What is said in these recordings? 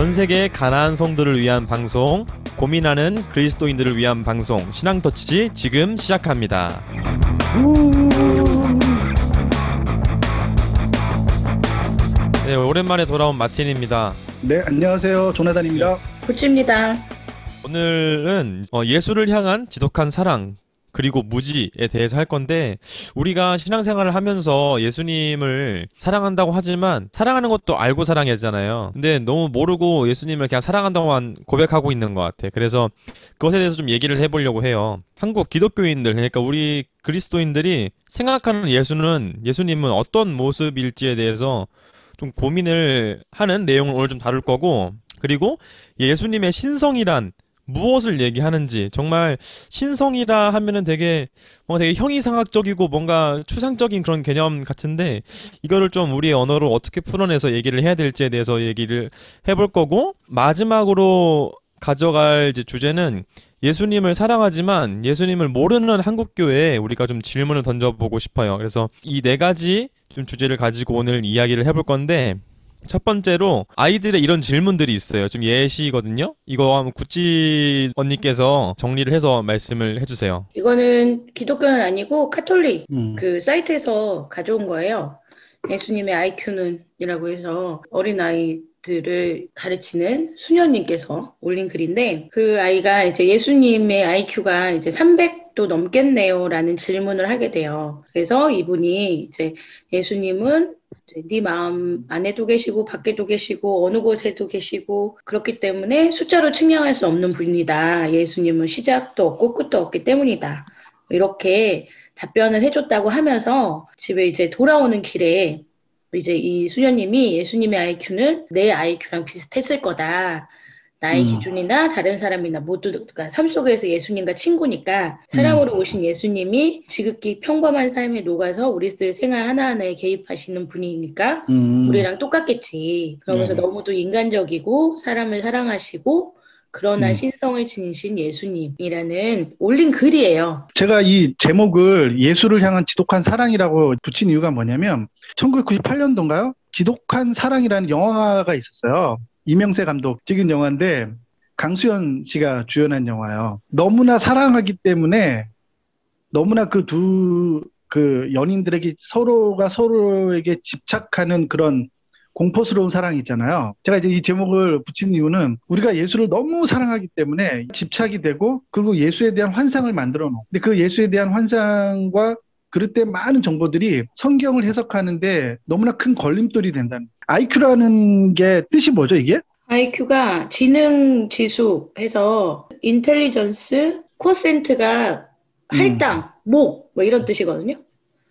전 세계 가나안 성도를 위한 방송, 고민하는 그리스도인들을 위한 방송 신앙터치 지금 시작합니다. 네, 오랜만에 돌아온 마틴입니다. 네, 안녕하세요. 조나단입니다. 부치입니다. 오늘은 예수를 향한 지독한 사랑 그리고 무지에 대해서 할 건데, 우리가 신앙생활을 하면서 예수님을 사랑한다고 하지만 사랑하는 것도 알고 사랑해야 되잖아요. 근데 너무 모르고 예수님을 그냥 사랑한다고만 고백하고 있는 것 같아. 그래서 그것에 대해서 좀 얘기를 해보려고 해요. 한국 기독교인들, 그러니까 우리 그리스도인들이 생각하는 예수님은 어떤 모습일지에 대해서 좀 고민을 하는 내용을 오늘 좀 다룰 거고, 그리고 예수님의 신성이란 무엇을 얘기하는지, 정말 신성이라 하면은 되게 형이상학적이고 뭔가 추상적인 그런 개념 같은데, 이거를 좀 우리의 언어로 어떻게 풀어내서 얘기를 해야 될지에 대해서 얘기를 해볼 거고, 마지막으로 가져갈 이제 주제는 예수님을 사랑하지만 예수님을 모르는 한국교회에 우리가 좀 질문을 던져보고 싶어요. 그래서 이 네 가지 좀 주제를 가지고 오늘 이야기를 해볼 건데, 첫 번째로 아이들의 이런 질문들이 있어요. 좀 예시거든요. 이거 한번 구찌 언니께서 정리를 해서 말씀을 해주세요. 이거는 기독교는 아니고 카톨릭 그 사이트에서 가져온 거예요. 예수님의 IQ는 이라고 해서 어린아이들을 가르치는 수녀님께서 올린 글인데, 그 아이가 이제 예수님의 IQ가 이제 300도 넘겠네요 라는 질문을 하게 돼요. 그래서 이분이 이제 예수님은 네 마음 안에도 계시고 밖에도 계시고 어느 곳에도 계시고 그렇기 때문에 숫자로 측량할 수 없는 분이다. 예수님은 시작도 없고 끝도 없기 때문이다. 이렇게 답변을 해줬다고 하면서 집에 이제 돌아오는 길에 이제 이 수녀님이 예수님의 IQ는 내 IQ랑 비슷했을 거다. 나의 기준이나 다른 사람이나 모두, 그러니까 삶 속에서 예수님과 친구니까 사람으로 오신 예수님이 지극히 평범한 삶에 녹아서 우리들 생활 하나하나에 개입하시는 분이니까 우리랑 똑같겠지. 그러면서 너무도 인간적이고 사람을 사랑하시고 그러나 신성을 지니신 예수님이라는 올린 글이에요. 제가 이 제목을 예수를 향한 지독한 사랑이라고 붙인 이유가 뭐냐면 1998년도인가요? 지독한 사랑이라는 영화가 있었어요. 이명세 감독 찍은 영화인데 강수연 씨가 주연한 영화예요. 너무나 사랑하기 때문에 너무나 그 연인들에게 서로가 서로에게 집착하는 그런 공포스러운 사랑이 있잖아요. 제가 이제 이 제목을 붙인 이유는 우리가 예수를 너무 사랑하기 때문에 집착이 되고, 그리고 예수에 대한 환상을 만들어 놓고, 근데 그 예수에 대한 환상과 그릇된 많은 정보들이 성경을 해석하는데 너무나 큰 걸림돌이 된다는. IQ라는 게 뜻이 뭐죠, 이게? IQ가 지능 지수 해서 인텔리전스 코센트가 할당, 목, 뭐 이런 뜻이거든요.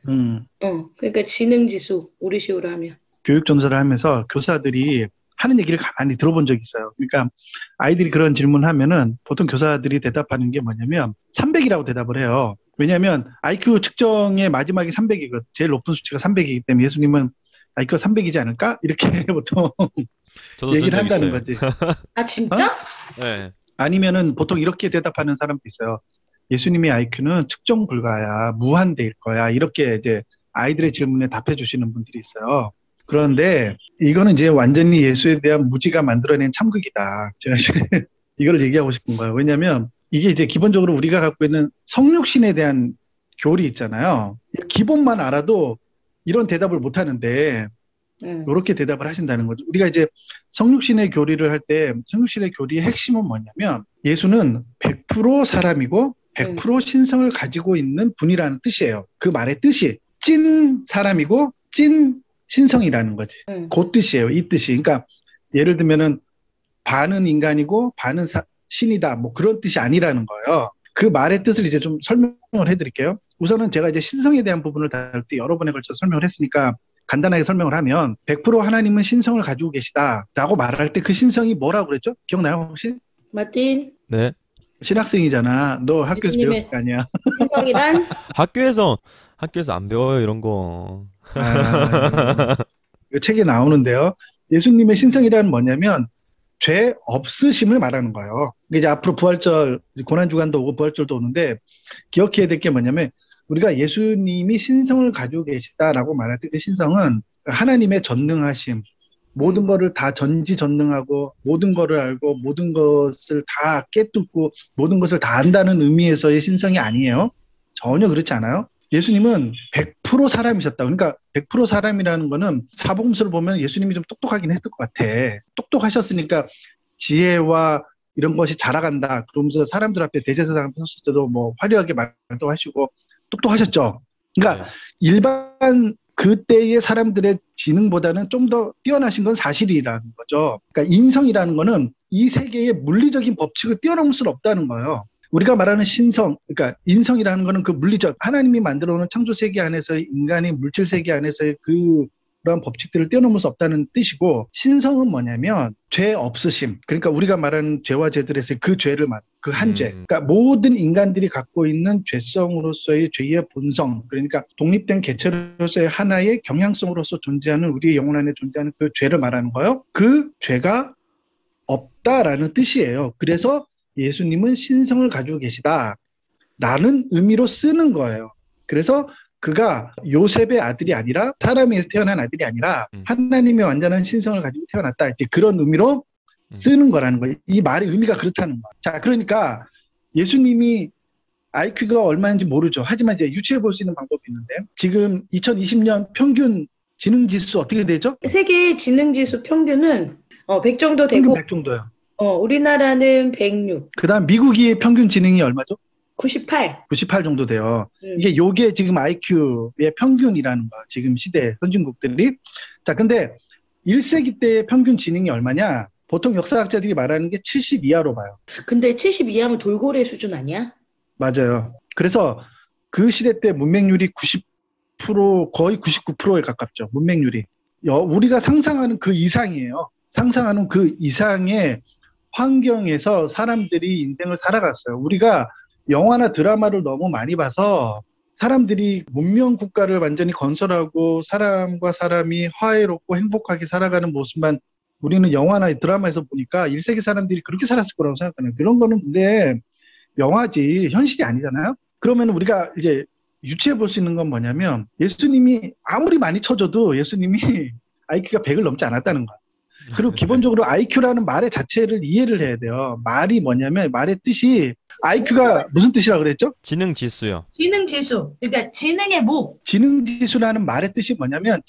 그러니까 지능 지수, 우리식으로 하면. 교육 전사를 하면서 교사들이 하는 얘기를 가만히 들어본 적이 있어요. 그러니까 아이들이 그런 질문을 하면은 보통 교사들이 대답하는 게 뭐냐면 300이라고 대답을 해요. 왜냐하면 IQ 측정의 마지막이 300이거든. 제일 높은 수치가 300이기 때문에 예수님은 IQ가 300이지 않을까? 이렇게 보통 얘기를 한다는 거지. 아, 진짜? 네. 아니면은 보통 이렇게 대답하는 사람도 있어요. 예수님의 IQ는 측정 불가야, 무한대일 거야. 이렇게 이제 아이들의 질문에 답해 주시는 분들이 있어요. 그런데 이거는 이제 완전히 예수에 대한 무지가 만들어낸 참극이다. 제가 이걸 얘기하고 싶은 거예요. 왜냐하면 이게 이제 기본적으로 우리가 갖고 있는 성육신에 대한 교리 있잖아요. 기본만 알아도 이런 대답을 못 하는데 이렇게 대답을 하신다는 거죠. 우리가 이제 성육신의 교리를 할 때 성육신의 교리의 핵심은 뭐냐면 예수는 100% 사람이고 100% 신성을 가지고 있는 분이라는 뜻이에요. 그 말의 뜻이 찐 사람이고 찐 신성이라는 거지. 그 뜻이에요. 이 뜻이. 그러니까 예를 들면은 반은 인간이고 반은 신이다. 뭐 그런 뜻이 아니라는 거예요. 그 말의 뜻을 이제 좀 설명을 해드릴게요. 우선은 제가 이제 신성에 대한 부분을 다룰 때 여러 번에 걸쳐 설명을 했으니까 간단하게 설명을 하면 100% 하나님은 신성을 가지고 계시다라고 말할 때 그 신성이 뭐라고 그랬죠? 기억나요 혹시? 마틴? 네. 신학생이잖아. 너 학교에서 배웠을 거 아니야. 신성이란? 학교에서 안 배워요, 이런 거. 이거 책에 나오는데요. 예수님의 신성이란 뭐냐면 죄 없으심을 말하는 거예요. 이제 앞으로 부활절, 고난주간도 오고 부활절도 오는데 기억해야 될 게 뭐냐면 우리가 예수님이 신성을 가지고 계시다라고 말할 때 그 신성은 하나님의 전능하심, 모든 거를 다 전지전능하고 모든 거를 알고 모든 것을 다 깨뚫고 모든 것을 다 안다는 의미에서의 신성이 아니에요. 전혀 그렇지 않아요. 예수님은 100% 사람이셨다. 그러니까 100% 사람이라는 거는 사복음서를 보면 예수님이 좀 똑똑하긴 했을 것 같아. 똑똑하셨으니까 지혜와 이런 것이 자라간다. 그러면서 사람들 앞에 대제사장 섰을 때도 뭐 화려하게 말도 하시고 똑똑하셨죠. 그러니까 네. 일반 그때의 사람들의 지능보다는 좀 더 뛰어나신 건 사실이라는 거죠. 그러니까 인성이라는 거는 이 세계의 물리적인 법칙을 뛰어넘을 수는 없다는 거예요. 우리가 말하는 신성, 그러니까 인성이라는 거는 그 물리적, 하나님이 만들어 놓은 창조 세계 안에서의 인간이 물질 세계 안에서의 그런 법칙들을 뛰어넘을 수 없다는 뜻이고, 신성은 뭐냐면 죄 없으심. 그러니까 우리가 말하는 죄와 죄들에서의 그 죄를 그 한 죄. 그러니까 모든 인간들이 갖고 있는 죄성으로서의 죄의 본성. 그러니까 독립된 개체로서의 하나의 경향성으로서 존재하는 우리의 영혼 안에 존재하는 그 죄를 말하는 거예요. 그 죄가 없다라는 뜻이에요. 그래서 예수님은 신성을 가지고 계시다라는 의미로 쓰는 거예요. 그래서 그가 요셉의 아들이 아니라 사람에서 태어난 아들이 아니라 하나님의 완전한 신성을 가지고 태어났다. 이제 그런 의미로 쓰는 거라는 거예요. 이 말의 의미가 그렇다는 거예요. 자, 그러니까 예수님이 IQ가 얼마인지 모르죠. 하지만 이제 유추해 볼 수 있는 방법이 있는데 지금 2020년 평균 지능 지수 어떻게 되죠? 세계 지능 지수 평균은 100 정도 평균 되고 100 정도요. 우리나라는 106, 그다음 미국이 평균 지능이 얼마죠? 98. 98 정도 돼요. 요게 지금 IQ의 평균이라는 거, 지금 시대 선진국들이. 자, 근데 1세기 때의 평균 지능이 얼마냐? 보통 역사학자들이 말하는 게 70 이하로 봐요. 근데 70 이하면 돌고래 수준 아니야? 맞아요. 그래서 그 시대 때 문맹률이 90%, 거의 99%에 가깝죠. 문맹률이. 우리가 상상하는 그 이상이에요. 상상하는 그 이상의 환경에서 사람들이 인생을 살아갔어요. 우리가 영화나 드라마를 너무 많이 봐서 사람들이 문명 국가를 완전히 건설하고 사람과 사람이 화해롭고 행복하게 살아가는 모습만 우리는 영화나 드라마에서 보니까 1세기 사람들이 그렇게 살았을 거라고 생각하는 그런 거는 근데 영화지 현실이 아니잖아요. 그러면 우리가 이제 유추해 볼 수 있는 건 뭐냐면 예수님이 아무리 많이 쳐줘도 예수님이 IQ가 100을 넘지 않았다는 거예요. 그리고 기본적으로 IQ라는 말의 자체를 이해를 해야 돼요. 말이 뭐냐면 말의 뜻이 IQ가 무슨 뜻이라고 그랬죠? 지능 지수요. 지능 지수. 그러니까 지능의 목. 지능 지수라는 말의 뜻이 뭐냐면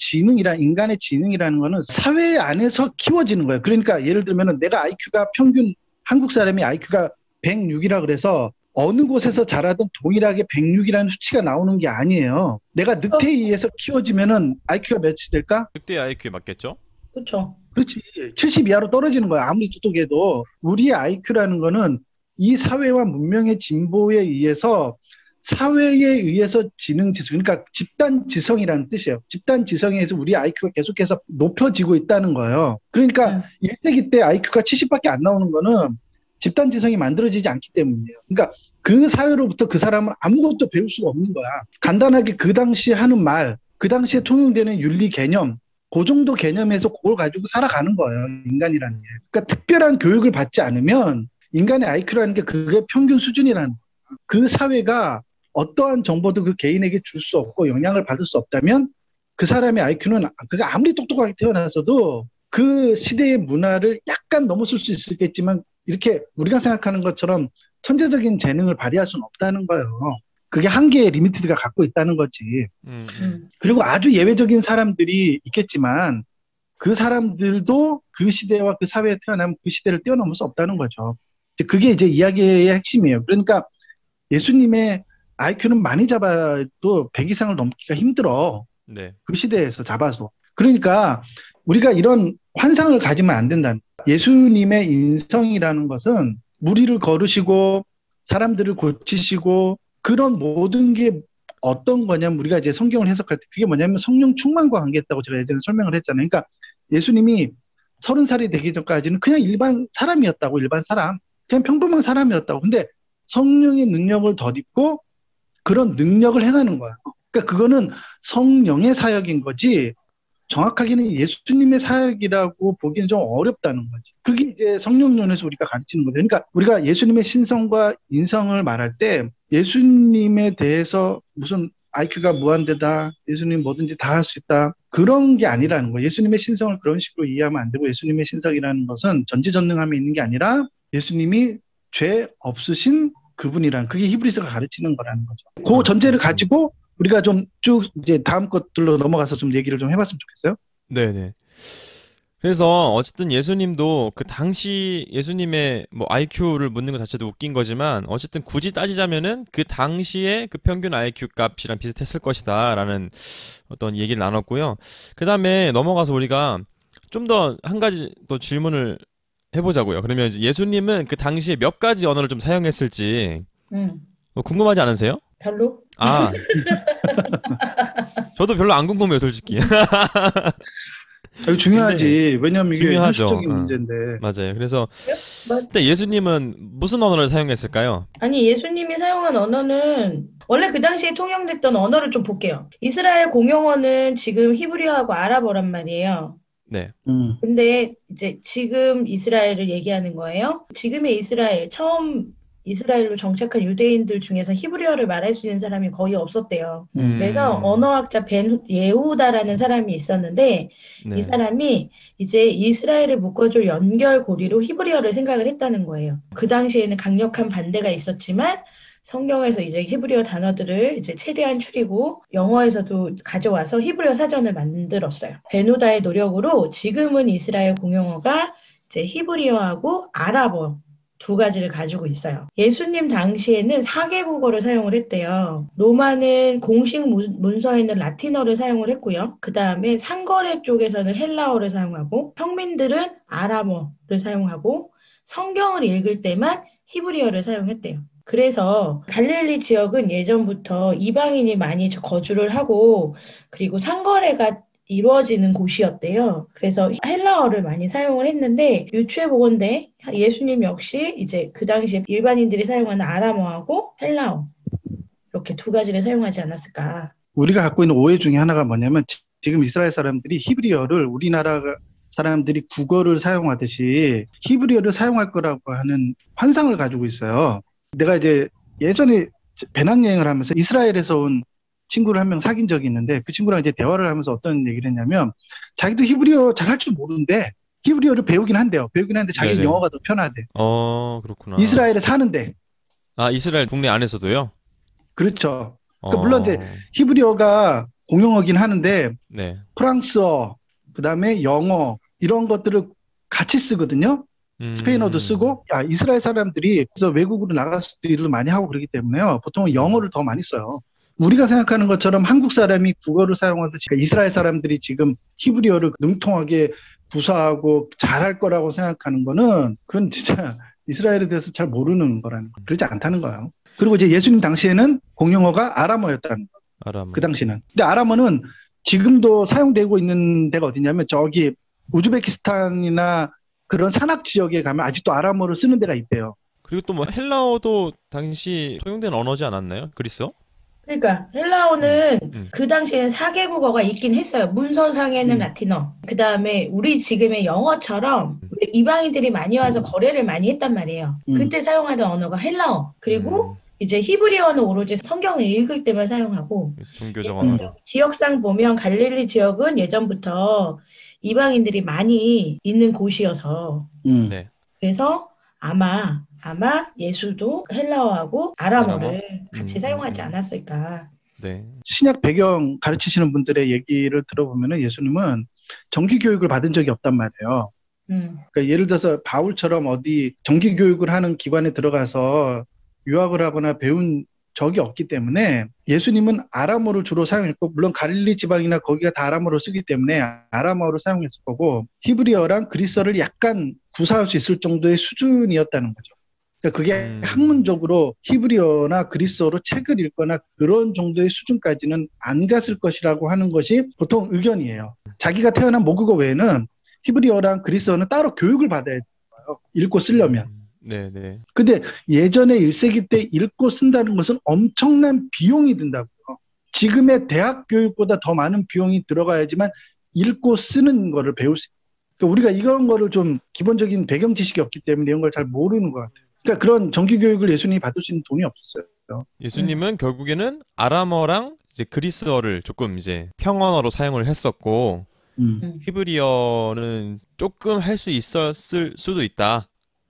인간의 지능이라는 거는 사회 안에서 키워지는 거예요. 그러니까 예를 들면 내가 IQ가 평균 한국 사람이 IQ가 106이라 그래서 어느 곳에서 자라든 동일하게 106이라는 수치가 나오는 게 아니에요. 내가 늑대에 의해서 키워지면은 IQ가 몇이 될까? 늑대 IQ에 맞겠죠? 그렇죠. 그렇지. 70 이하로 떨어지는 거야. 아무리 똑똑해도. 우리의 IQ라는 거는 이 사회와 문명의 진보에 의해서 지능 지수, 그러니까 집단 지성이라는 뜻이에요. 집단 지성에 의해서 우리 IQ가 계속해서 높여지고 있다는 거예요. 그러니까 1세기 때 IQ가 70밖에 안 나오는 거는 집단 지성이 만들어지지 않기 때문이에요. 그러니까 그 사회로부터 그 사람은 아무것도 배울 수가 없는 거야. 간단하게 그 당시 하는 말, 그 당시에 통용되는 윤리 개념, 그 정도 개념에서 그걸 가지고 살아가는 거예요. 인간이라는 게. 그러니까 특별한 교육을 받지 않으면 인간의 IQ라는 게 그게 평균 수준이라는 거예요. 그 사회가 어떠한 정보도 그 개인에게 줄 수 없고 영향을 받을 수 없다면 그 사람의 IQ는 그가 아무리 똑똑하게 태어나서도 그 시대의 문화를 약간 넘어설 수 있겠지만 이렇게 우리가 생각하는 것처럼 천재적인 재능을 발휘할 수는 없다는 거예요. 그게 한계의 리미티드가 갖고 있다는 거지. 그리고 아주 예외적인 사람들이 있겠지만 그 사람들도 그 시대와 그 사회에 태어나면 그 시대를 뛰어넘을 수 없다는 거죠. 그게 이제 이야기의 핵심이에요. 그러니까 예수님의 IQ는 많이 잡아도 100 이상을 넘기가 힘들어. 네. 그 시대에서 잡아서. 그러니까 우리가 이런 환상을 가지면 안 된다는 거예요. 예수님의 인성이라는 것은 무리를 걸으시고 사람들을 고치시고 그런 모든 게 어떤 거냐면 우리가 이제 성경을 해석할 때 그게 뭐냐면 성령 충만과 관계했다고 제가 예전에 설명을 했잖아요. 그러니까 예수님이 30살이 되기 전까지는 그냥 일반 사람이었다고, 일반 사람. 그냥 평범한 사람이었다고. 근데 성령의 능력을 덧입고 그런 능력을 해내는 거야. 그러니까 그거는 성령의 사역인 거지 정확하게는 예수님의 사역이라고 보기엔 좀 어렵다는 거지. 그게 이제 성령론에서 우리가 가르치는 거죠. 그러니까 우리가 예수님의 신성과 인성을 말할 때 예수님에 대해서 무슨 IQ가 무한대다. 예수님 뭐든지 다 할 수 있다. 그런 게 아니라는 거예요. 예수님의 신성을 그런 식으로 이해하면 안 되고 예수님의 신성이라는 것은 전지전능함이 있는 게 아니라 예수님이 죄 없으신 그분이란 그게 히브리서가 가르치는 거라는 거죠. 그 전제를 가지고 우리가 좀 쭉 이제 다음 것들로 넘어가서 좀 얘기를 좀 해봤으면 좋겠어요. 네네. 그래서 어쨌든 예수님도 그 당시 예수님의 뭐 IQ를 묻는 것 자체도 웃긴 거지만 어쨌든 굳이 따지자면은 그 당시에 그 평균 IQ 값이랑 비슷했을 것이다라는 어떤 얘기를 나눴고요. 그 다음에 넘어가서 우리가 좀 더 한 가지 또 질문을 해보자고요. 그러면 이제 예수님은 그 당시에 몇 가지 언어를 좀 사용했을지 음, 뭐 궁금하지 않으세요? 별로? 아, 저도 별로 안 궁금해요, 솔직히. 이거 중요하지. 왜냐하면 이게 중요하죠. 현실적인 문제인데. 맞아요. 그래서 뭐, 그때 예수님은 무슨 언어를 사용했을까요? 아니, 예수님이 사용한 언어는 원래 그 당시에 통용됐던 언어를 좀 볼게요. 이스라엘 공용어는 지금 히브리어하고 아랍어란 말이에요. 네. 근데 이제 지금 이스라엘을 얘기하는 거예요. 지금의 이스라엘, 처음 이스라엘로 정착한 유대인들 중에서 히브리어를 말할 수 있는 사람이 거의 없었대요. 그래서 언어학자 벤 예후다라는 사람이 있었는데 네. 이 사람이 이제 이스라엘을 묶어줄 연결고리로 히브리어를 생각을 했다는 거예요. 그 당시에는 강력한 반대가 있었지만 성경에서 이제 히브리어 단어들을 이제 최대한 줄이고 영어에서도 가져와서 히브리어 사전을 만들었어요. 베누다의 노력으로 지금은 이스라엘 공용어가 이제 히브리어하고 아랍어 두 가지를 가지고 있어요. 예수님 당시에는 4개국어를 사용을 했대요. 로마는 공식 문서에는 라틴어를 사용을 했고요. 그 다음에 상거래 쪽에서는 헬라어를 사용하고 평민들은 아람어를 사용하고 성경을 읽을 때만 히브리어를 사용했대요. 그래서 갈릴리 지역은 예전부터 이방인이 많이 거주를 하고 그리고 상거래가 이루어지는 곳이었대요. 그래서 헬라어를 많이 사용을 했는데 유추해 보건대 예수님 역시 이제 그 당시에 일반인들이 사용하는 아람어하고 헬라어 이렇게 두 가지를 사용하지 않았을까. 우리가 갖고 있는 오해 중에 하나가 뭐냐면 지금 이스라엘 사람들이 히브리어를 우리나라 사람들이 국어를 사용하듯이 히브리어를 사용할 거라고 하는 환상을 가지고 있어요. 내가 이제 예전에 배낭여행을 하면서 이스라엘에서 온 친구를 한 명 사귄 적이 있는데 그 친구랑 이제 대화를 하면서 어떤 얘기를 했냐면 자기도 히브리어 잘 할 줄 모르는데 히브리어를 배우긴 한대요. 배우긴 하는데 자기 네네. 영어가 더 편하대. 그렇구나. 이스라엘에 사는데. 아, 이스라엘 국내 안에서도요? 그렇죠. 그러니까 물론 이제 히브리어가 공용어긴 하는데 네. 프랑스어, 그다음에 영어 이런 것들을 같이 쓰거든요. 스페인어도 쓰고 이스라엘 사람들이 그래서 외국으로 나갔을 때 일을 많이 하고 그러기 때문에요. 보통은 영어를 더 많이 써요. 우리가 생각하는 것처럼 한국 사람이 국어를 사용하듯이 그러니까 이스라엘 사람들이 지금 히브리어를 능통하게 구사하고 잘할 거라고 생각하는 거는 그건 진짜 이스라엘에 대해서 잘 모르는 거라는 거. 그렇지 않다는 거예요. 그리고 이제 예수님 당시에는 공용어가 아람어였다는 거. 아람어. 그 당시는. 근데 아람어는 지금도 사용되고 있는 데가 어디냐면 저기 우즈베키스탄이나 그런 산악 지역에 가면 아직도 아람어를 쓰는 데가 있대요. 그리고 또 뭐 헬라어도 당시 통용된 언어지 않았나요? 그리스어? 그러니까 헬라어는 그 당시에는 4개국어가 있긴 했어요. 문서상에는 라틴어. 그 다음에 우리 지금의 영어처럼 이방인들이 많이 와서 거래를 많이 했단 말이에요. 그때 사용하던 언어가 헬라어. 그리고 이제 히브리어는 오로지 성경을 읽을 때만 사용하고 종교적 언어로. 지역상 보면 갈릴리 지역은 예전부터 이방인들이 많이 있는 곳이어서 네. 그래서 아마 예수도 헬라어하고 아람어를 같이 사용하지 않았을까. 네. 신약 배경 가르치시는 분들의 얘기를 들어보면 예수님은 정기 교육을 받은 적이 없단 말이에요. 그러니까 예를 들어서 바울처럼 어디 정기 교육을 하는 기관에 들어가서 유학을 하거나 배운 적이 없기 때문에 예수님은 아람어를 주로 사용했고 물론 갈릴리 지방이나 거기가 다 아람어를 쓰기 때문에 아람어를 사용했을 거고 히브리어랑 그리스어를 약간 구사할 수 있을 정도의 수준이었다는 거죠. 그러니까 그게 학문적으로 히브리어나 그리스어로 책을 읽거나 그런 정도의 수준까지는 안 갔을 것이라고 하는 것이 보통 의견이에요. 자기가 태어난 모국어 외에는 히브리어랑 그리스어는 따로 교육을 받아야 돼요. 읽고 쓰려면. 네네. 근데 예전에 1세기 때 읽고 쓴다는 것은 엄청난 비용이 든다고요. 지금의 대학 교육보다 더 많은 비용이 들어가야지만 읽고 쓰는 거를 배울 수 있어요. 그러니까 우리가 이런 거를 좀 기본적인 배경 지식이 없기 때문에 이런 걸 잘 모르는 것 같아요. 그러니까 그런 정기 교육을 예수님이 받을 수 있는 돈이 없었어요. 예수님은 결국에는 아람어랑 이제 그리스어를 조금 이제 평언어로 사용을 했었고 음, 히브리어는 조금 할 수 있었을 수도 있다.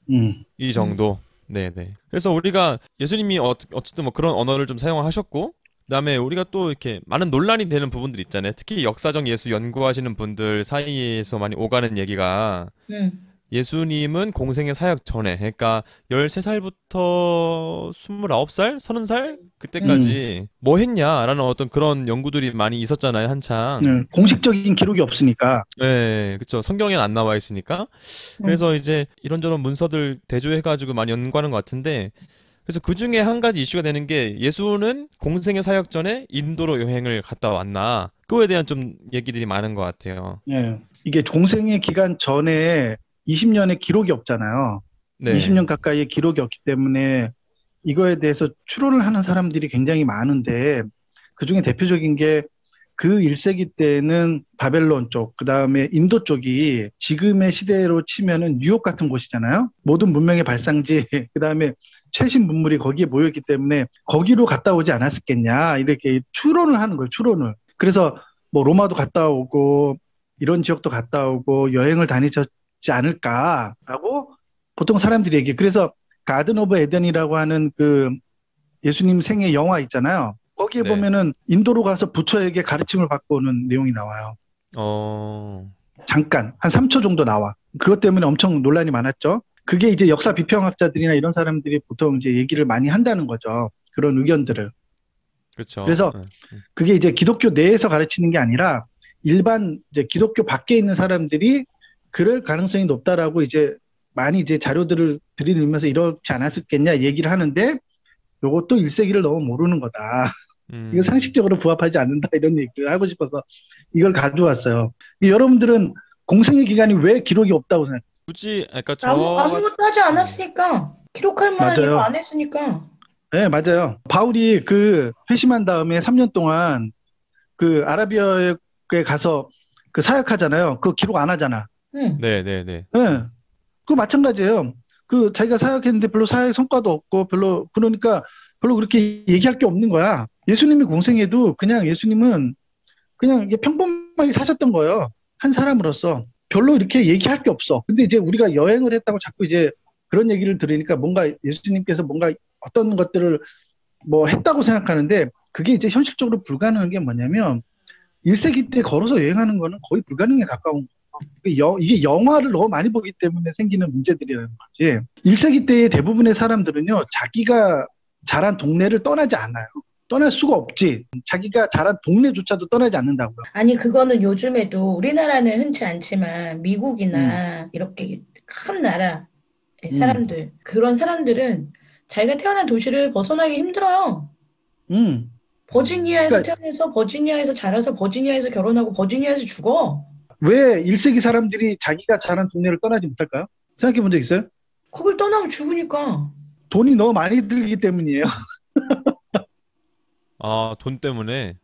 이 음, 정도. 네네. 그래서 우리가 예수님이 어쨌든 뭐 그런 언어를 좀 사용하셨고, 그다음에 우리가 또 이렇게 많은 논란이 되는 부분들 있잖아요. 특히 역사적 예수 연구하시는 분들 사이에서 많이 오가는 얘기가 음, 예수님은 공생의 사역 전에, 그러니까 13살부터 29살, 30살 음, 음. 그때까지 뭐 했냐라는 어떤 그런 연구들이 많이 있었잖아요, 한창. 네, 공식적인 기록이 없으니까. 네, 그쵸. 성경에는 안 나와 있으니까. 음. 그래서 이제 이런저런 문서들 대조해가지고 많이 연구하는 것 같은데, 그래서 그 중에 한 가지 이슈가 되는 게 예수는 공생의 사역 전에 인도로 여행을 갔다 왔나? 그거에 대한 좀 얘기들이 많은 것 같아요. 예. 이게 공생의 기간 전에 20년의 기록이 없잖아요. 네. 20년 가까이의 기록이 없기 때문에 이거에 대해서 추론을 하는 사람들이 굉장히 많은데 그중에 대표적인 게 그 1세기 때는 바벨론 쪽, 그 다음에 인도 쪽이 지금의 시대로 치면은 뉴욕 같은 곳이잖아요. 모든 문명의 발상지, 그 다음에 최신 문물이 거기에 모였기 때문에 거기로 갔다 오지 않았었겠냐, 이렇게 추론을 하는 거예요, 추론을. 그래서 뭐 로마도 갔다 오고 이런 지역도 갔다 오고 여행을 다니셨지 않을까라고 보통 사람들이 얘기해요. 그래서 가든 오브 에덴이라고 하는 그 예수님 생애 영화 있잖아요. 거기에 네. 보면은 인도로 가서 부처에게 가르침을 받고 오는 내용이 나와요. 어, 잠깐 한 3초 정도 나와. 그것 때문에 엄청 논란이 많았죠. 그게 이제 역사 비평학자들이나 이런 사람들이 보통 이제 얘기를 많이 한다는 거죠. 그런 의견들을. 그쵸. 그래서 네. 그게 이제 기독교 내에서 가르치는 게 아니라 일반 이제 기독교 밖에 있는 사람들이 그럴 가능성이 높다라고 이제 많이 이제 자료들을 들이밀면서 이렇지 않았겠냐 얘기를 하는데 요것도 일세기를 너무 모르는 거다. 이거 음, 상식적으로 부합하지 않는다 이런 얘기를 하고 싶어서 이걸 가져왔어요. 여러분들은 공생의 기간이 왜 기록이 없다고 생각해요? 굳이, 그러니까 아무것도 하지 음, 않았으니까. 기록할 만한 일도 맞아요. 안 했으니까. 네, 맞아요. 바울이 그 회심한 다음에 3년 동안 그 아라비아에 가서 그 사역하잖아요. 그거 기록 안 하잖아. 응. 네네네. 네, 그거 마찬가지예요. 그 자기가 사역했는데 별로 사역 성과도 없고 별로 그러니까 별로 그렇게 얘기할 게 없는 거야. 예수님이 공생애도 그냥 예수님은 그냥 이게 평범하게 사셨던 거예요. 한 사람으로서. 별로 이렇게 얘기할 게 없어. 근데 이제 우리가 여행을 했다고 자꾸 이제 그런 얘기를 들으니까 뭔가 예수님께서 뭔가 어떤 것들을 뭐 했다고 생각하는데 그게 이제 현실적으로 불가능한 게 뭐냐면 1세기 때 걸어서 여행하는 거는 거의 불가능에 가까운 거예요. 이게 영화를 너무 많이 보기 때문에 생기는 문제들이라는 거지. 1세기 때의 대부분의 사람들은요, 자기가 자란 동네를 떠나지 않아요. 떠날 수가 없지. 자기가 자란 동네조차도 떠나지 않는다고요. 아니, 그거는 요즘에도 우리나라는 흔치 않지만 음, 미국이나 이렇게 큰 나라의 음, 사람들, 그런 사람들은 자기가 태어난 도시를 벗어나기 힘들어요. 음. 버지니아에서 그러니까 태어나서 버지니아에서 자라서 버지니아에서 결혼하고 버지니아에서 죽어. 왜 1세기 사람들이 자기가 자란 동네를 떠나지 못할까요? 생각해 본 적 있어요? 거길 떠나면 죽으니까. 돈이 너무 많이 들기 때문이에요. 아, 돈 때문에.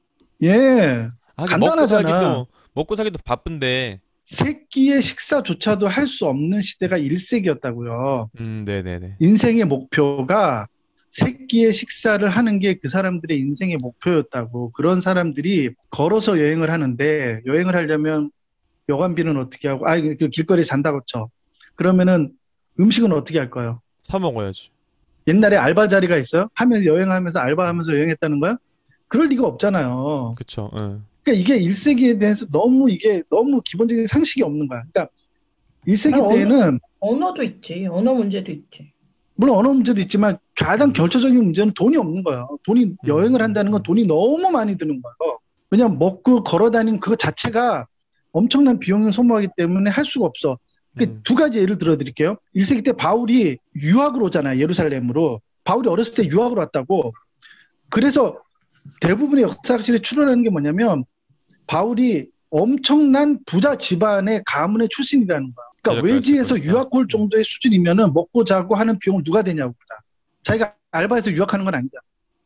예. 하긴 간단하잖아. 먹고 살기도 바쁜데. 세 끼의 식사조차도 할 수 없는 시대가 1세기였다고요. 네네네. 인생의 목표가 세 끼의 식사를 하는 게 그 사람들의 인생의 목표였다고. 그런 사람들이 걸어서 여행을 하는데 여행을 하려면 여관비는 어떻게 하고, 그 길거리에 잔다고 쳐. 그러면은 음식은 어떻게 할 거예요? 사 먹어야지. 옛날에 알바 자리가 있어요? 하면서 여행하면서 알바하면서 여행했다는 거야? 그럴 리가 없잖아요. 그쵸. 예. 그러니까 이게 1세기에 대해서 너무 이게 너무 기본적인 상식이 없는 거야. 그러니까 아, 1세기 때에는 언어도 있지. 언어 문제도 있지. 물론 언어 문제도 있지만 가장 결정적인 문제는 돈이 없는 거예요. 돈이 여행을 한다는 건 음. 돈이 너무 많이 드는 거예요. 왜냐면 먹고 걸어 다니는 그거 자체가 엄청난 비용을 소모하기 때문에 할 수가 없어. 그 음. 두 가지 예를 들어 드릴게요. 1세기 때 바울이 유학을 오잖아요. 예루살렘으로. 바울이 어렸을 때 유학을 왔다고. 그래서 대부분의 역사학실에 추론하는 게 뭐냐면 바울이 엄청난 부자 집안의 가문의 출신이라는 거야. 그러니까 재력가였을 외지에서 것이다. 유학 올 정도의 수준이면은 먹고 자고 하는 비용을 누가 대냐고 보다. 자기가 알바해서 유학하는 건 아니다.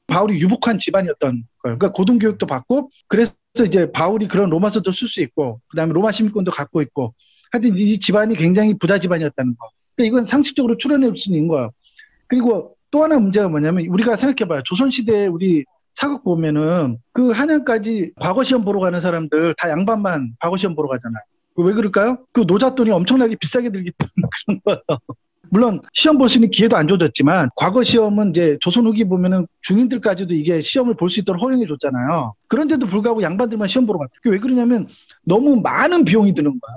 바울이 유복한 집안이었던 거예요. 그러니까 고등교육도 받고 그래서 이제 바울이 그런 로마서도 쓸 수 있고 그다음에 로마 시민권도 갖고 있고 하여튼 이 집안이 굉장히 부자 집안이었다는 거. 그러니까 이건 상식적으로 추론해 볼 수 있는 거예요. 그리고 또 하나 문제가 뭐냐면 우리가 생각해봐요. 조선시대에 우리 사극 보면은 그 한양까지 과거 시험 보러 가는 사람들 다 양반만 과거 시험 보러 가잖아요. 왜 그럴까요? 그 노잣돈이 엄청나게 비싸게 들기 때문에 그런 거예요. 물론 시험 볼 수 있는 기회도 안 줘졌지만 과거 시험은 이제 조선 후기 보면은 중인들까지도 이게 시험을 볼 수 있도록 허용해 줬잖아요. 그런데도 불구하고 양반들만 시험 보러 갔다. 그게 왜 그러냐면 너무 많은 비용이 드는 거예요.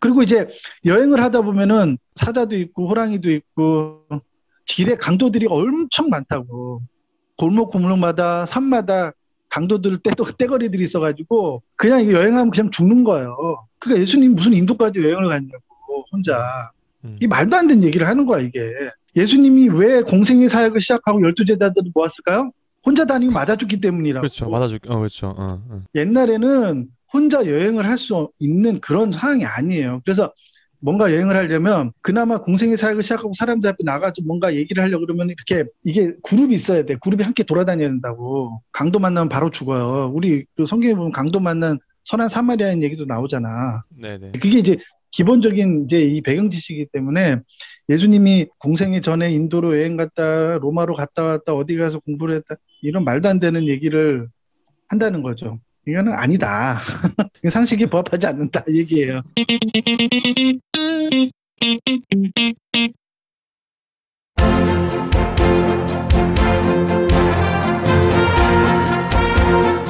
그리고 이제 여행을 하다 보면은 사자도 있고 호랑이도 있고 길에 강도들이 엄청 많다고. 골목마다 산마다 강도들 떼거리들이 있어가지고 그냥 이거 여행하면 그냥 죽는 거예요. 그러니까 예수님 무슨 인도까지 여행을 갔냐고 혼자. 이 말도 안 되는 얘기를 하는 거야 이게. 예수님이 왜 공생의 사역을 시작하고 12제자들을 모았을까요? 혼자 다니면 맞아 죽기 때문이라고. 그렇죠. 그렇죠. 옛날에는 혼자 여행을 할 수 있는 그런 상황이 아니에요. 그래서 뭔가 여행을 하려면 그나마 공생의 사역을 시작하고 사람들 앞에 나가서 뭔가 얘기를 하려고 그러면 이렇게 이게 그룹이 있어야 돼. 그룹이 함께 돌아다녀야 된다고. 강도 만나면 바로 죽어요. 우리 그 성경에 보면 강도 만난 선한 사마리아인 얘기도 나오잖아. 네네. 그게 이제 기본적인 이제 이 배경 지식이기 때문에 예수님이 공생의 전에 인도로 여행 갔다 로마로 갔다 왔다 어디 가서 공부를 했다 이런 말도 안 되는 얘기를 한다는 거죠. 이거는 아니다. 상식에 부합하지 않는다 이 얘기예요.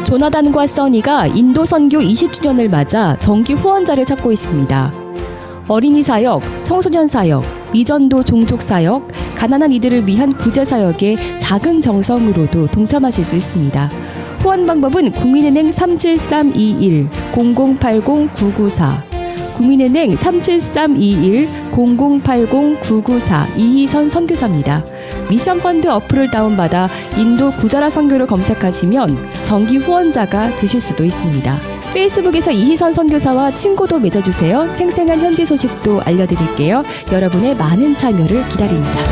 조나단과 써니가 인도 선교 20주년을 맞아 정기 후원자를 찾고 있습니다. 어린이 사역, 청소년 사역, 미전도 종족 사역, 가난한 이들을 위한 구제 사역에 작은 정성으로도 동참하실 수 있습니다. 후원 방법은 국민은행 37321-0080-994, 국민은행 37321-0080-994 이희선 선교사입니다. 미션펀드 어플을 다운받아 인도 구자라 선교를 검색하시면 정기 후원자가 되실 수도 있습니다. 페이스북에서 이희선 선교사와 친구도 맺어주세요. 생생한 현지 소식도 알려드릴게요. 여러분의 많은 참여를 기다립니다.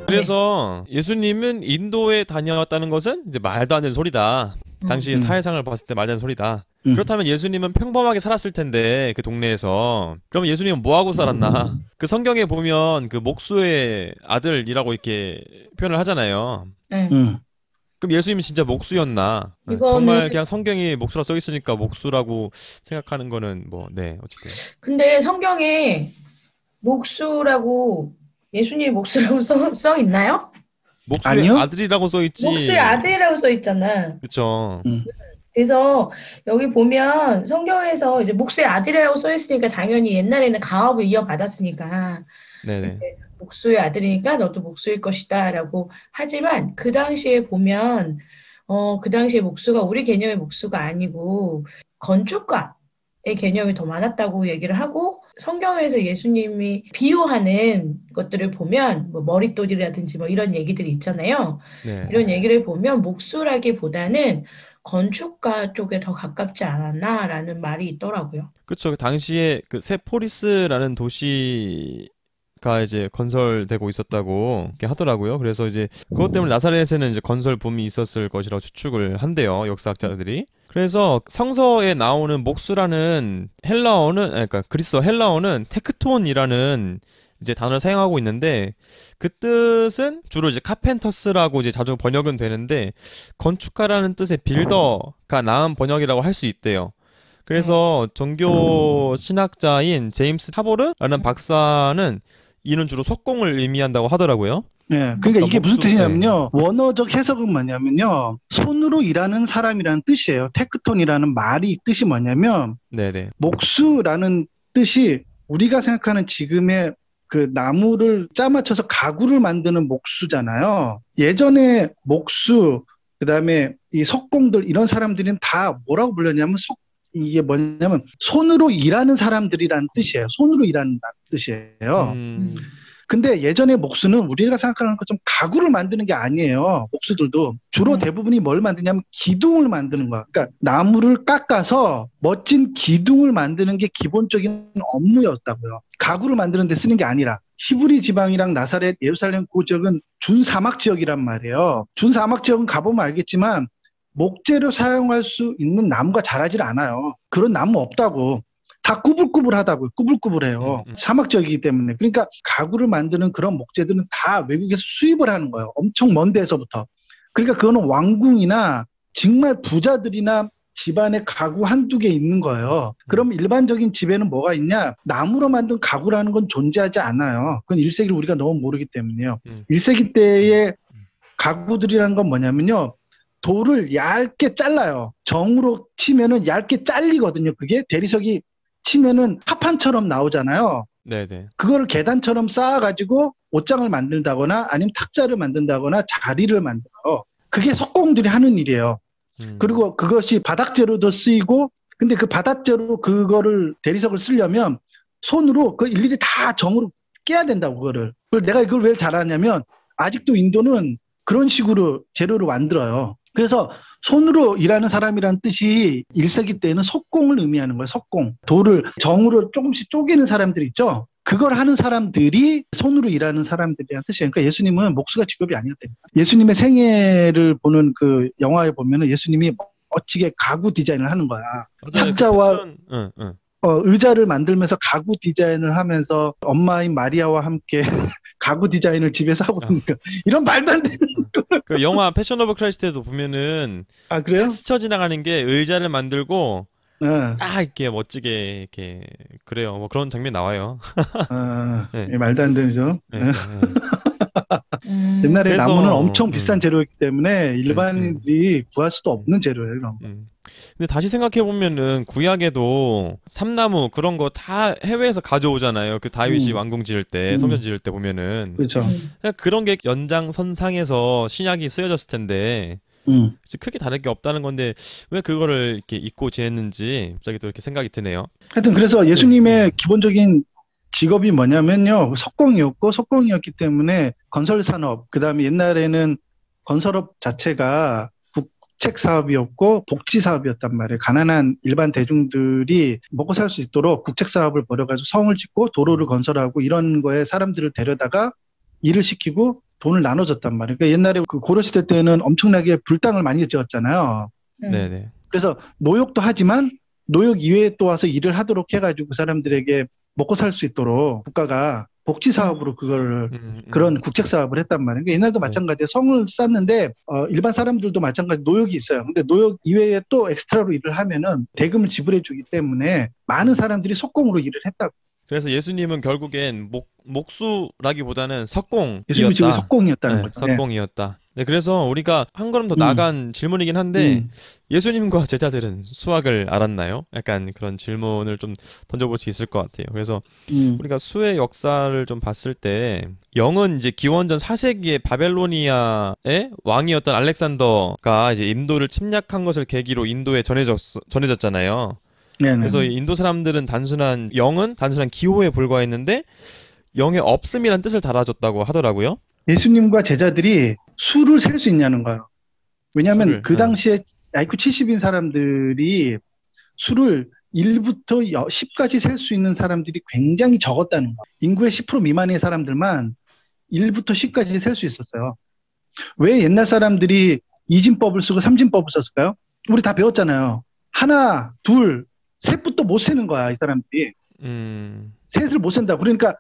그래서 예수님은 인도에 다녀왔다는 것은 이제 말도 안 되는 소리다. 당시 사회상을 봤을 때 말도 안 되는 소리다. 그렇다면 예수님은 평범하게 살았을 텐데 그 동네에서 그러면 예수님은 뭐 하고 살았나? 그 성경에 보면 그 목수의 아들이라고 이렇게 표현을 하잖아요. 그럼 예수님이 진짜 목수였나? 정말 그냥 성경이 목수라 써 있으니까 목수라고 생각하는 거는 뭐 네 어쨌든. 근데 성경에 목수라고 예수님이 목수라고 써 있나요? 목수의 아니요? 아들이라고 써 있지. 목수의 아들이라고 써 있잖아. 그렇죠. 그래서 여기 보면 성경에서 이제 목수의 아들이라고 써 있으니까 당연히 옛날에는 가업을 이어받았으니까 네네. 목수의 아들이니까 너도 목수일 것이다라고 하지만 그 당시에 보면 그 당시에 목수가 우리 개념의 목수가 아니고 건축가의 개념이 더 많았다고 얘기를 하고 성경에서 예수님이 비유하는 것들을 보면 뭐 머릿돌이라든지 뭐 이런 얘기들이 있잖아요. 네. 이런 얘기를 보면 목수라기보다는 건축가 쪽에 더 가깝지 않았나라는 말이 있더라고요. 그렇죠. 그 당시에 그 세포리스라는 도시가 이제 건설되고 있었다고 이렇게 하더라고요. 그래서 이제 그것 때문에 나사렛에는 이제 건설 붐이 있었을 것이라고 추측을 한대요. 역사학자들이. 그래서 성서에 나오는 목수라는 헬라어는 그러니까 그리스어 헬라어는 테크톤이라는 이제 단어를 사용하고 있는데 그 뜻은 주로 이제 카펜터스라고 이제 자주 번역은 되는데 건축가라는 뜻의 빌더가 나은 번역이라고 할 수 있대요. 그래서 종교 신학자인 제임스 타보르라는 박사는 이는 주로 석공을 의미한다고 하더라고요. 네, 그러니까 이게 무슨 뜻이냐면요. 원어적 해석은 뭐냐면요. 손으로 일하는 사람이라는 뜻이에요. 테크톤이라는 말이 뜻이 뭐냐면 네네. 목수라는 뜻이 우리가 생각하는 지금의 그 나무를 짜맞춰서 가구를 만드는 목수잖아요. 예전에 목수, 그다음에 이 석공들 이런 사람들은 다 뭐라고 불렸냐면 이게 뭐냐면 손으로 일하는 사람들이라는 뜻이에요. 손으로 일하는 뜻이에요. 근데 예전에 목수는 우리가 생각하는 것처럼 가구를 만드는 게 아니에요. 목수들도 주로 대부분이 뭘 만드냐면 기둥을 만드는 거야. 그러니까 나무를 깎아서 멋진 기둥을 만드는 게 기본적인 업무였다고요. 가구를 만드는 데 쓰는 게 아니라. 히브리 지방이랑 나사렛, 예루살렘 그 지역은 준사막 지역이란 말이에요. 준사막 지역은 가보면 알겠지만 목재로 사용할 수 있는 나무가 자라질 않아요. 그런 나무 없다고. 다 꾸불꾸불하다고요. 꾸불꾸불해요. 음, 음. 사막적이기 때문에. 그러니까 가구를 만드는 그런 목재들은 다 외국에서 수입을 하는 거예요. 엄청 먼 데서부터. 그러니까 그거는 왕궁이나 정말 부자들이나 집안에 가구 한두 개 있는 거예요. 그럼 일반적인 집에는 뭐가 있냐? 나무로 만든 가구라는 건 존재하지 않아요. 그건 1세기를 우리가 너무 모르기 때문에요. 1세기 때의 가구들이라는 건 뭐냐면요. 돌을 얇게 잘라요. 정으로 치면은 얇게 잘리거든요. 그게 대리석이 치면은 합판처럼 나오잖아요. 네네. 그거를 계단처럼 쌓아가지고 옷장을 만든다거나 아니면 탁자를 만든다거나 자리를 만들어요. 그게 석공들이 하는 일이에요. 그리고 그것이 바닥재로도 쓰이고, 근데 그 바닥재로 그거를 대리석을 쓰려면 손으로 그 일일이 다 정으로 깨야 된다고, 그거를. 그걸 내가 이걸 왜 잘하냐면 아직도 인도는 그런 식으로 재료를 만들어요. 그래서 손으로 일하는 사람이란 뜻이 1세기 때에는 석공을 의미하는 거예요. 석공. 돌을 정으로 조금씩 쪼개는 사람들 있죠. 그걸 하는 사람들이 손으로 일하는 사람들이라는 뜻이에요. 그러니까 예수님은 목수가 직업이 아니었답니다. 예수님의 생애를 보는 그 영화에 보면은 예수님이 멋지게 가구 디자인을 하는 거야. 맞아요. 탁자와 응, 응. 의자를 만들면서 가구 디자인을 하면서 엄마인 마리아와 함께 가구 디자인을 집에서 하고 있으니까 이런 말도 안 되는. 그 영화 패션 오브 크라이스트에도 보면은 아, 그래요? 스쳐 지나가는 게 의자를 만들고 네. 이렇게 멋지게 이렇게 그래요. 뭐 그런 장면 나와요. 네. 말도 안 되죠. 네, 네, 네. 옛날에 그래서, 나무는 엄청 비싼 재료였기 때문에 일반인들이 구할 수도 없는 재료예요. 이런 거. 근데 다시 생각해 보면은 구약에도 삼나무 그런 거 다 해외에서 가져오잖아요. 그 다윗이 왕궁 지을 때, 성전 지을 때 보면은 그렇죠. 그런 게 연장선상에서 신약이 쓰여졌을 텐데 크게 다를 게 없다는 건데 왜 그거를 이렇게 잊고 지냈는지 갑자기 또 이렇게 생각이 드네요. 하여튼 그래서 예수님의 기본적인 직업이 뭐냐면요. 석공이었기 때문에 건설 산업, 그다음에 옛날에는 건설업 자체가 국책 사업이었고 복지 사업이었단 말이에요. 가난한 일반 대중들이 먹고 살 수 있도록 국책 사업을 벌여가지고 성을 짓고 도로를 건설하고 이런 거에 사람들을 데려다가 일을 시키고 돈을 나눠줬단 말이에요. 그러니까 옛날에 그 고려시대 때는 엄청나게 불당을 많이 지었잖아요. 네네. 그래서 노역도 하지만 노역 이외에 또 와서 일을 하도록 해가지고 그 사람들에게 먹고 살 수 있도록 국가가 복지 사업으로 그걸 그런 국책 사업을 했단 말이에요. 그러니까 옛날도 마찬가지예요. 성을 쌓는데 일반 사람들도 마찬가지 노역이 있어요. 근데 노역 이외에 또 엑스트라로 일을 하면은 대금을 지불해 주기 때문에 많은 사람들이 석공으로 일을 했다고. 그래서 예수님은 결국엔 목수라기보다는 석공이었다. 예수님이 지금 석공이었다는 거죠. 석공이었다. 네, 그래서 우리가 한 걸음 더 나간 질문이긴 한데 예수님과 제자들은 수학을 알았나요? 약간 그런 질문을 좀 던져볼 수 있을 것 같아요. 그래서 우리가 수의 역사를 좀 봤을 때 영은 이제 기원전 4세기에 바벨로니아의 왕이었던 알렉산더가 이제 인도를 침략한 것을 계기로 인도에 전해졌잖아요. 네네. 그래서 인도 사람들은 영은 단순한 기호에 불과했는데 영의 없음이란 뜻을 달아줬다고 하더라고요. 예수님과 제자들이 수를 셀 수 있냐는 거예요. 왜냐하면 그 당시에 IQ 70인 사람들이 수를 1부터 10까지 셀 수 있는 사람들이 굉장히 적었다는 거예요. 인구의 10% 미만의 사람들만 1부터 10까지 셀 수 있었어요. 왜 옛날 사람들이 이진법을 쓰고 삼진법을 썼을까요? 우리 다 배웠잖아요. 하나, 둘, 셋부터 못 세는 거야, 이 사람들이. 셋을 못 센다. 그러니까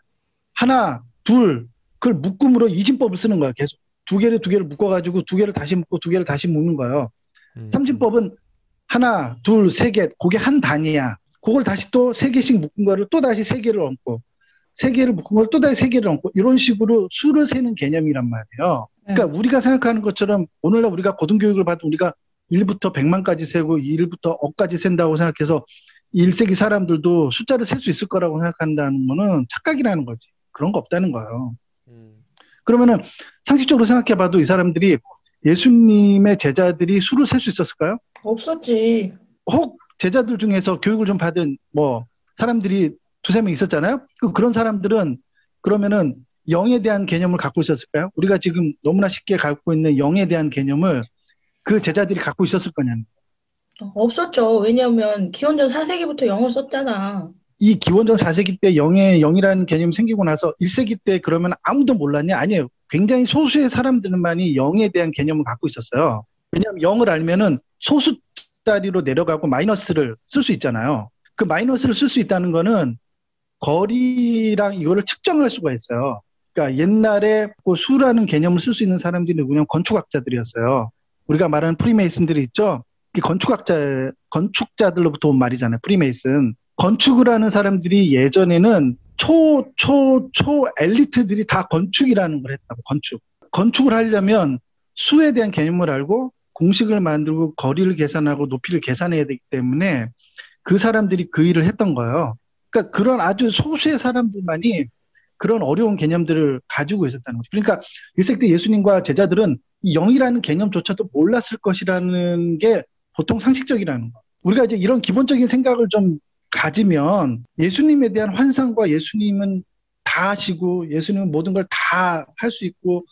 하나, 둘, 그걸 묶음으로 이진법을 쓰는 거야. 계속 두 개를 묶어가지고 두 개를 다시 묶고 두 개를 다시 묶는 거예요. 삼진법은 하나, 둘, 세 개, 그게 한 단위야. 그걸 다시 또 세 개씩 묶은 거를 또 다시 세 개를 얹고, 세 개를 묶은 걸 또 다시 세 개를 얹고, 이런 식으로 수를 세는 개념이란 말이에요. 그러니까 우리가 생각하는 것처럼 오늘날 우리가 고등교육을 받은 우리가 1부터 100만까지 세고 1부터 억까지 센다고 생각해서 1세기 사람들도 숫자를 셀 수 있을 거라고 생각한다는 거는 착각이라는 거지. 그런 거 없다는 거예요. 그러면은 상식적으로 생각해봐도 이 사람들이 예수님의 제자들이 수를 셀 수 있었을까요? 없었지. 혹 제자들 중에서 교육을 좀 받은 뭐 사람들이 두세 명 있었잖아요. 그런 사람들은 그러면은 영에 대한 개념을 갖고 있었을까요? 우리가 지금 너무나 쉽게 갖고 있는 영에 대한 개념을 그 제자들이 갖고 있었을 거냐는. 없었죠. 왜냐하면 기원전 4세기부터 영을 썼잖아. 이 기원전 4세기 때 영이라는 개념이 생기고 나서 1세기 때 그러면 아무도 몰랐냐? 아니에요. 굉장히 소수의 사람들만이 영에 대한 개념을 갖고 있었어요. 왜냐하면 영을 알면은 소수자리로 내려가고 마이너스를 쓸 수 있잖아요. 그 마이너스를 쓸 수 있다는 거는 거리랑 이거를 측정할 수가 있어요. 그러니까 옛날에 그 수라는 개념을 쓸 수 있는 사람들이 누구냐면 건축학자들이었어요. 우리가 말하는 프리메이슨들이 있죠. 건축자들로부터 온 말이잖아요. 프리메이슨. 건축을 하는 사람들이 예전에는 초 엘리트들이 다 건축이라는 걸 했다고, 건축. 건축을 하려면 수에 대한 개념을 알고 공식을 만들고 거리를 계산하고 높이를 계산해야 되기 때문에 그 사람들이 그 일을 했던 거예요. 그러니까 그런 아주 소수의 사람들만이 그런 어려운 개념들을 가지고 있었다는 거죠. 그러니까 1세기 때 예수님과 제자들은 이 영이라는 개념조차도 몰랐을 것이라는 게 보통 상식적이라는 거. 우리가 이제 이런 기본적인 생각을 좀 가지면 예수님에 대한 환상과 예수님은 다 하시고 예수님은 모든 걸 다 할 수 있고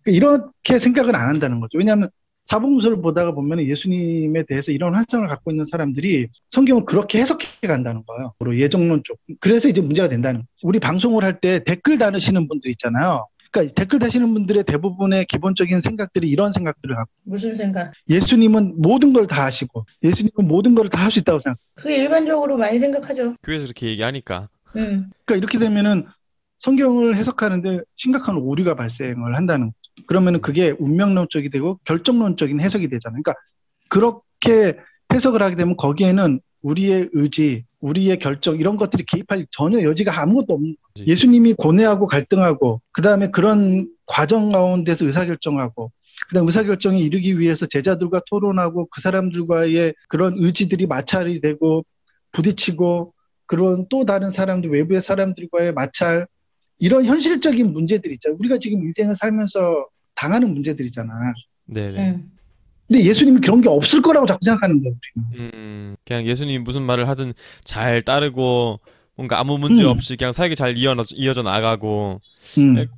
이렇게 생각을 안 한다는 거죠. 왜냐하면 사복음서를 보다가 보면 예수님에 대해서 이런 환상을 갖고 있는 사람들이 성경을 그렇게 해석해 간다는 거예요. 예정론 쪽. 그래서 이제 문제가 된다는 거죠. 우리 방송을 할 때 댓글 다루시는 분들 있잖아요. 그러니까 댓글 다시는 분들의 대부분의 기본적인 생각들이 이런 생각들을 갖고. 무슨 생각? 예수님은 모든 걸 다 하시고 예수님은 모든 걸 다 할 수 있다고 생각. 그게 일반적으로 많이 생각하죠. 교회에서 이렇게 얘기하니까. 그러니까 이렇게 되면은 성경을 해석하는데 심각한 오류가 발생을 한다는 거죠. 그러면은 그게 운명론적이 되고 결정론적인 해석이 되잖아요. 그러니까 그렇게 해석을 하게 되면 거기에는 우리의 의지, 우리의 결정 이런 것들이 개입할 전혀 여지가 아무것도 없는 거예요. 예수님이 고뇌하고 갈등하고 그다음에 그런 과정 가운데서 의사결정하고 그다음 의사결정에 이르기 위해서 제자들과 토론하고 그 사람들과의 그런 의지들이 마찰이 되고 부딪히고 그런 또 다른 사람들 외부의 사람들과의 마찰 이런 현실적인 문제들이 있잖아요. 우리가 지금 인생을 살면서 당하는 문제들이잖아. 네네. 근데 예수님이 그런 게 없을 거라고 자꾸 생각하는 거예요. 그냥 예수님이 무슨 말을 하든 잘 따르고 뭔가 아무 문제 없이 그냥 사역이 잘 이어져 나가고.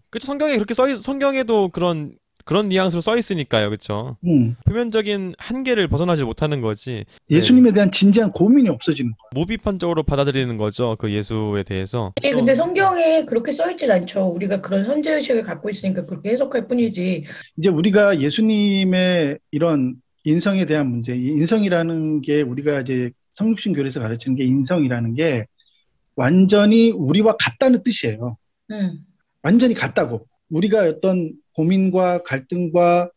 그쵸, 성경에 그렇게 성경에도 그런 뉘앙스로 써 있으니까요, 그렇죠? 표면적인 한계를 벗어나지 못하는 거지. 예수님에 대한 진지한 고민이 없어지는 거예요. 무비판적으로 받아들이는 거죠, 그 예수에 대해서. 근데 성경에 그렇게 써 있진 않죠. 우리가 그런 선제의식을 갖고 있으니까 그렇게 해석할 뿐이지. 이제 우리가 예수님의 이런 인성에 대한 문제, 이 인성이라는 게 우리가 이제 성육신교에서 가르치는 게 인성이라는 게 완전히 우리와 같다는 뜻이에요. 완전히 같다고. 우리가 어떤 고민과 갈등과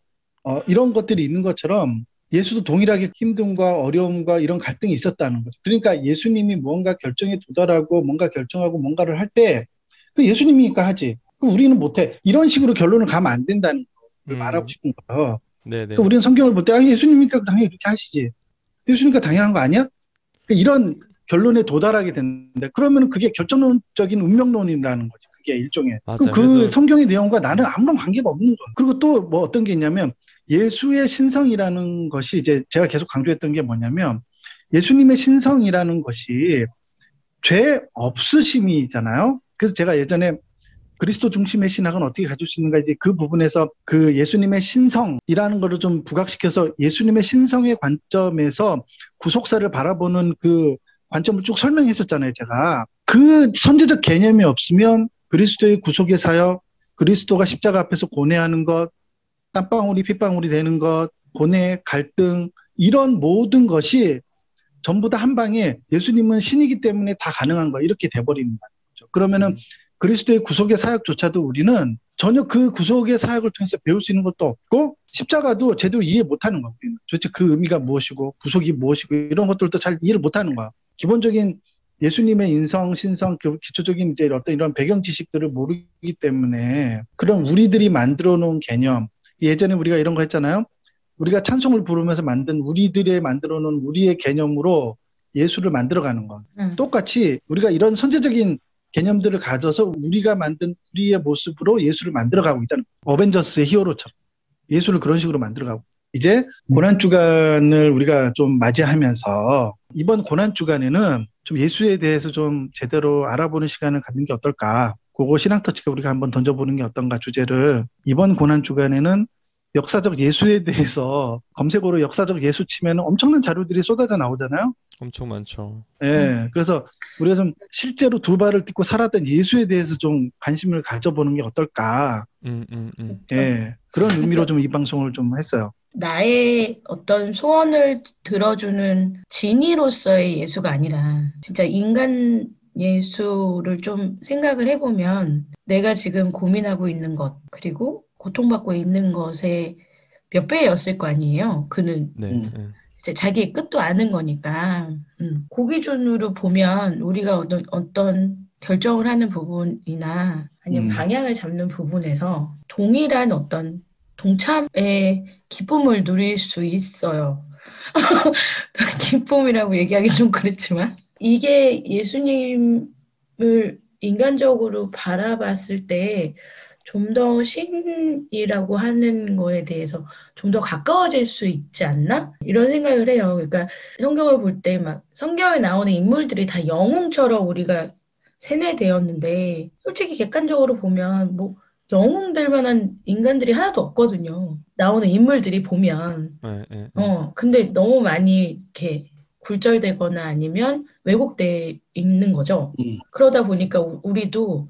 이런 것들이 있는 것처럼 예수도 동일하게 힘듦과 어려움과 이런 갈등이 있었다는 거죠. 그러니까 예수님이 뭔가 결정에 도달하고 뭔가 결정하고 뭔가를 할 때 그 예수님이니까 하지. 그럼 우리는 못해. 이런 식으로 결론을 가면 안 된다는 걸 말하고 싶은 거예요. 네네. 그러니까 우리는 성경을 볼 때 예수님이니까 당연히 이렇게 하시지. 예수님이니까 당연한 거 아니야? 이런 결론에 도달하게 되는데 그러면 그게 결정론적인 운명론이라는 거죠. 그게 일종의. 맞아요. 그 성경의 내용과 나는 아무런 관계가 없는 거예요. 그리고 또 뭐 어떤 게 있냐면 예수의 신성이라는 것이 이제 제가 계속 강조했던 게 뭐냐면 예수님의 신성이라는 것이 죄 없으심이잖아요. 그래서 제가 예전에 그리스도 중심의 신학은 어떻게 가질 수 있는가 이제 그 부분에서 그 예수님의 신성이라는 거를 좀 부각시켜서 예수님의 신성의 관점에서 구속사를 바라보는 그 관점을 쭉 설명했었잖아요, 제가. 그 선제적 개념이 없으면 그리스도의 구속의 사역, 그리스도가 십자가 앞에서 고뇌하는 것, 땀방울이 핏방울이 되는 것, 고뇌, 갈등, 이런 모든 것이 전부 다 한 방에 예수님은 신이기 때문에 다 가능한 거 이렇게 돼버리는 거죠. 그러면은 그리스도의 구속의 사역조차도 우리는 전혀 그 구속의 사역을 통해서 배울 수 있는 것도 없고 십자가도 제대로 이해 못하는 거예요. 도대체 그 의미가 무엇이고 구속이 무엇이고 이런 것들도 잘 이해를 못하는 거야. 기본적인 예수님의 인성, 신성, 그 기초적인 이제 어떤 이런 배경 지식들을 모르기 때문에 그런 우리들이 만들어 놓은 개념, 예전에 우리가 이런 거 했잖아요. 우리가 찬송을 부르면서 만든 우리들의 만들어 놓은 우리의 개념으로 예수를 만들어가는 거. 똑같이 우리가 이런 선제적인 개념들을 가져서 우리가 만든 우리의 모습으로 예수를 만들어가고 있다는 거예요. 어벤져스의 히어로처럼 예수를 그런 식으로 만들어가고. 이제 고난주간을 우리가 좀 맞이하면서 이번 고난주간에는 좀 예수에 대해서 좀 제대로 알아보는 시간을 갖는 게 어떨까. 그거 신앙터치가 우리가 한번 던져보는 게 어떤가 주제를 이번 고난주간에는 역사적 예수에 대해서 검색어로 역사적 예수 치면 엄청난 자료들이 쏟아져 나오잖아요. 엄청 많죠. 네, 그래서 우리가 좀 실제로 두 발을 딛고 살았던 예수에 대해서 좀 관심을 가져보는 게 어떨까. 네, 그런 의미로 좀 이 방송을 좀 했어요. 나의 어떤 소원을 들어주는 지니로서의 예수가 아니라 진짜 인간 예수를 좀 생각을 해보면 내가 지금 고민하고 있는 것 그리고 고통받고 있는 것의 몇 배였을 거 아니에요. 그는 네. 이제 자기의 끝도 아는 거니까 그 기준으로 보면 우리가 어떤 결정을 하는 부분이나 아니면 방향을 잡는 부분에서 동일한 어떤 동참의 기쁨을 누릴 수 있어요. 기쁨이라고 얘기하기 좀 그렇지만 이게 예수님을 인간적으로 바라봤을 때 좀 더 신이라고 하는 거에 대해서 좀 더 가까워질 수 있지 않나? 이런 생각을 해요. 그러니까 성경을 볼 때 막 성경에 나오는 인물들이 다 영웅처럼 우리가 세뇌되었는데 솔직히 객관적으로 보면 뭐 영웅될 만한 인간들이 하나도 없거든요. 나오는 인물들이 보면. 근데 너무 많이 이렇게 굴절되거나 아니면 왜곡돼 있는 거죠. 그러다 보니까 우리도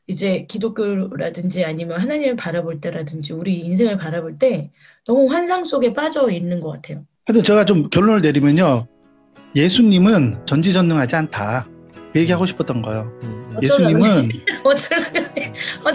이제 기독교라든지 아니면 하나님을 바라볼 때라든지 우리 인생을 바라볼 때 너무 환상 속에 빠져 있는 것 같아요. 하여튼 제가 좀 결론을 내리면요. 예수님은 전지전능하지 않다. 그 얘기하고 싶었던 거예요.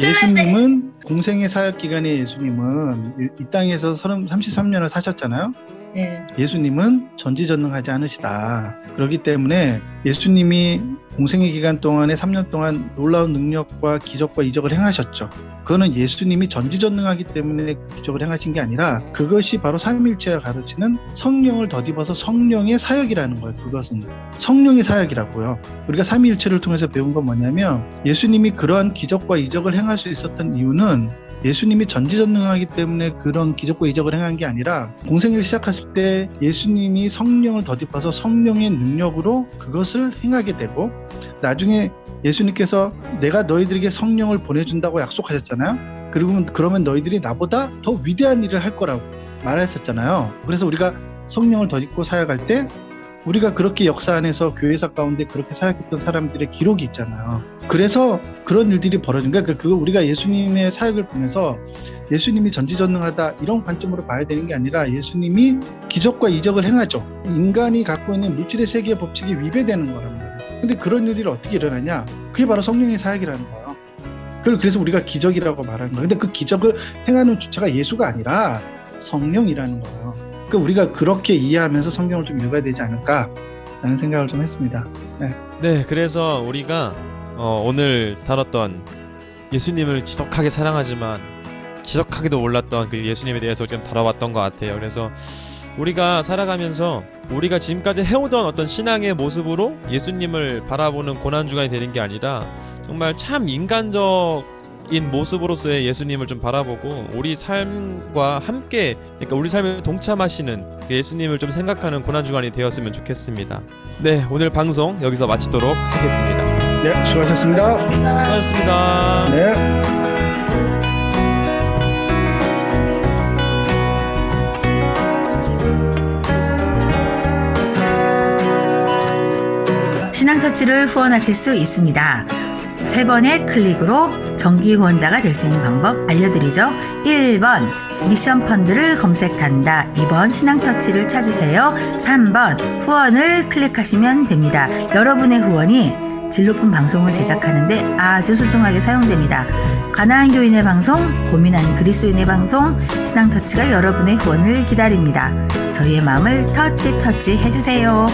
예수님은 공생의 사역 기간에 예수님은 이 땅에서 33년을 사셨잖아요. 네. 예수님은 전지전능하지 않으시다. 그렇기 때문에 예수님이 공생의 기간 동안에 3년 동안 놀라운 능력과 기적과 이적을 행하셨죠. 그거는 예수님이 전지전능하기 때문에 그 기적을 행하신 게 아니라 그것이 바로 삼위일체가 가르치는 성령을 덧입어서 성령의 사역이라는 거예요. 그것은 성령의 사역이라고요. 우리가 삼위일체를 통해서 배운 건 뭐냐면 예수님이 그러한 기적과 이적을 행할 수 있었던 이유는 예수님이 전지전능하기 때문에 그런 기적과 이적을 행한 게 아니라 공생애를 시작했을 때 예수님이 성령을 덧입어서 성령의 능력으로 그것을 행하게 되고 나중에 예수님께서 내가 너희들에게 성령을 보내준다고 약속하셨잖아요. 그러면 너희들이 나보다 더 위대한 일을 할 거라고 말했었잖아요. 그래서 우리가 성령을 덧입고 사역할 때 우리가 그렇게 역사 안에서 교회사 가운데 그렇게 사역했던 사람들의 기록이 있잖아요. 그래서 그런 일들이 벌어진 거예요. 그거 우리가 예수님의 사역을 보면서 예수님이 전지전능하다 이런 관점으로 봐야 되는 게 아니라 예수님이 기적과 이적을 행하죠. 인간이 갖고 있는 물질의 세계의 법칙이 위배되는 거란 말이에요. 근데 그런 일이 어떻게 일어나냐? 그게 바로 성령의 사역이라는 거예요. 그래서 우리가 기적이라고 말하는 거예요. 근데 그 기적을 행하는 주체가 예수가 아니라 성령이라는 거예요. 그러니까 우리가 그렇게 이해하면서 성경을 좀 읽어야 되지 않을까라는 생각을 좀 했습니다. 네, 그래서 우리가 오늘 다뤘던 예수님을 지독하게 사랑하지만 지독하게도 몰랐던 그 예수님에 대해서 좀 다뤄봤던 것 같아요. 그래서 우리가 살아가면서 우리가 지금까지 해오던 어떤 신앙의 모습으로 예수님을 바라보는 고난주간이 되는 게 아니라 정말 참 인간적인 모습으로서의 예수님을 좀 바라보고 우리 삶과 함께, 그러니까 우리 삶에 동참하시는 그 예수님을 좀 생각하는 고난주간이 되었으면 좋겠습니다. 네, 오늘 방송 여기서 마치도록 하겠습니다. 네, 수고하셨습니다. 수고하셨습니다. 네. 신앙터치를 후원하실 수 있습니다. 3번의 클릭으로 정기 후원자가 될 수 있는 방법 알려드리죠. 1번 미션펀드를 검색한다. 2번 신앙터치를 찾으세요. 3번 후원을 클릭하시면 됩니다. 여러분의 후원이 질 높은 방송을 제작하는데 아주 소중하게 사용됩니다. 가나안 교인의 방송, 고민하는 그리스도인의 방송, 신앙터치가 여러분의 후원을 기다립니다. 저희의 마음을 터치 해주세요.